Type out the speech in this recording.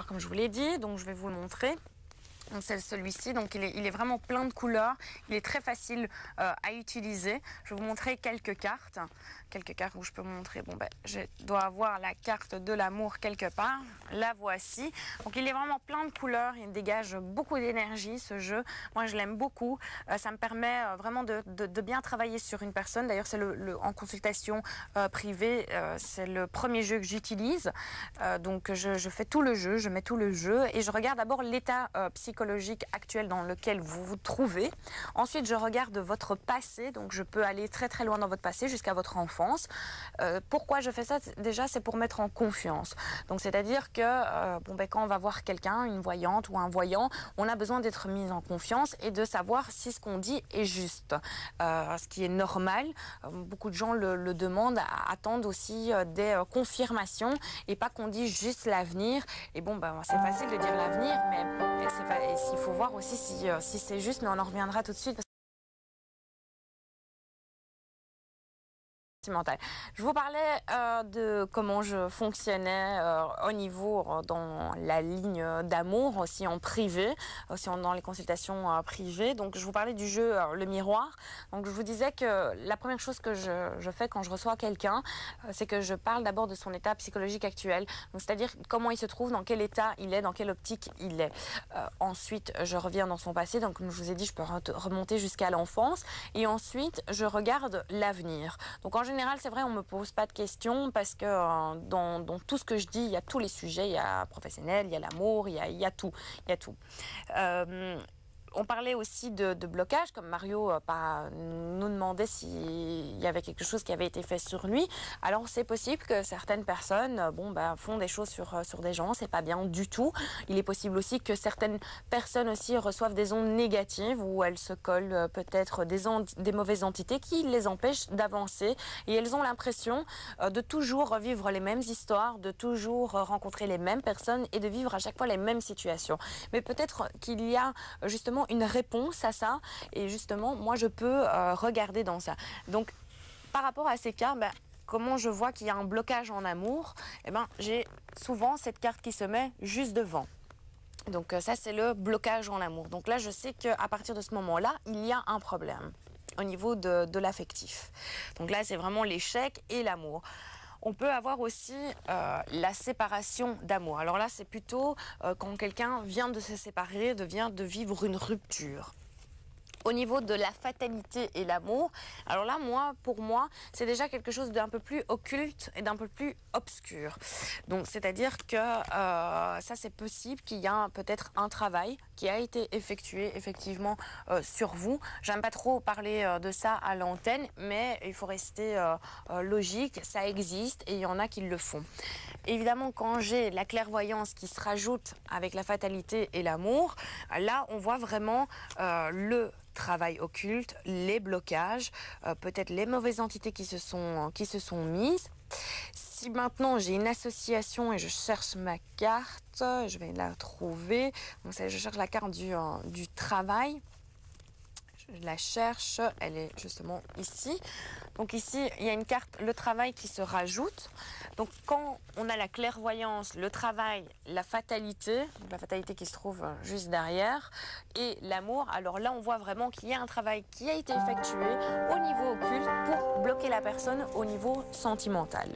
comme je vous l'ai dit, donc je vais vous le montrer. C'est celui-ci, donc il est vraiment plein de couleurs, il est très facile à utiliser. Je vais vous montrer quelques cartes où je peux vous montrer, bon ben je dois avoir la carte de l'amour quelque part, la voici. Donc il est vraiment plein de couleurs, il dégage beaucoup d'énergie ce jeu, moi je l'aime beaucoup, ça me permet vraiment de bien travailler sur une personne. D'ailleurs c'est en consultation privée, c'est le premier jeu que j'utilise, donc je fais tout le jeu, je mets tout le jeu et je regarde d'abord l'état psychologique actuel dans lequel vous vous trouvez. Ensuite, je regarde votre passé, donc je peux aller très très loin dans votre passé jusqu'à votre enfance. Pourquoi je fais ça? Déjà, c'est pour mettre en confiance. Donc, c'est-à-dire que quand on va voir quelqu'un, une voyante ou un voyant, on a besoin d'être mis en confiance et de savoir si ce qu'on dit est juste. Ce qui est normal. Beaucoup de gens le demandent, attendent aussi des confirmations et pas qu'on dise juste l'avenir. Et bon, c'est facile de dire l'avenir, mais il faut voir aussi si c'est juste, mais on en reviendra tout de suite. Je vous parlais de comment je fonctionnais au niveau dans la ligne d'amour, aussi en privé, aussi dans les consultations privées. Donc je vous parlais du jeu Le Miroir. Donc je vous disais que la première chose que je fais quand je reçois quelqu'un, c'est que je parle d'abord de son état psychologique actuel. C'est-à-dire comment il se trouve, dans quel état il est, dans quelle optique il est. Ensuite, je reviens dans son passé. Donc comme je vous ai dit, je peux remonter jusqu'à l'enfance. Et ensuite, je regarde l'avenir. Donc en général, c'est vrai, on me pose pas de questions parce que dans tout ce que je dis, il y a tous les sujets, il y a professionnel, il y a l'amour, il y a tout, il y a tout. On parlait aussi de blocage, comme Mario nous demandait s'il y avait quelque chose qui avait été fait sur lui. Alors c'est possible que certaines personnes font des choses sur des gens, c'est pas bien du tout. Il est possible aussi que certaines personnes aussi reçoivent des ondes négatives où elles se collent peut-être des mauvaises entités qui les empêchent d'avancer et elles ont l'impression de toujours vivre les mêmes histoires, de toujours rencontrer les mêmes personnes et de vivre à chaque fois les mêmes situations. Mais peut-être qu'il y a justement une réponse à ça et justement moi je peux regarder dans ça. Donc par rapport à ces cas, comment je vois qu'il y a un blocage en amour, j'ai souvent cette carte qui se met juste devant. Donc ça c'est le blocage en amour. Donc là je sais qu'à partir de ce moment-là il y a un problème au niveau de l'affectif. Donc là c'est vraiment l'échec et l'amour. On peut avoir aussi la séparation d'amour. Alors là, c'est plutôt quand quelqu'un vient de se séparer, vient de vivre une rupture. Au niveau de la fatalité et l'amour, alors là, pour moi, c'est déjà quelque chose d'un peu plus occulte et d'un peu plus obscur. Donc, c'est-à-dire que ça, c'est possible qu'il y a peut-être un travail qui a été effectué effectivement sur vous. J'aime pas trop parler de ça à l'antenne, mais il faut rester logique. Ça existe et il y en a qui le font. Évidemment, quand j'ai la clairvoyance qui se rajoute avec la fatalité et l'amour, là, on voit vraiment le travail occulte, les blocages, peut-être les mauvaises entités qui se sont mises. Si maintenant j'ai une association et je cherche ma carte, je vais la trouver. Donc je cherche la carte du travail. Je la cherche, elle est justement ici. Donc ici, il y a une carte, le travail qui se rajoute. Donc quand on a la clairvoyance, le travail, la fatalité qui se trouve juste derrière, et l'amour, alors là on voit vraiment qu'il y a un travail qui a été effectué au niveau occulte pour bloquer la personne au niveau sentimental.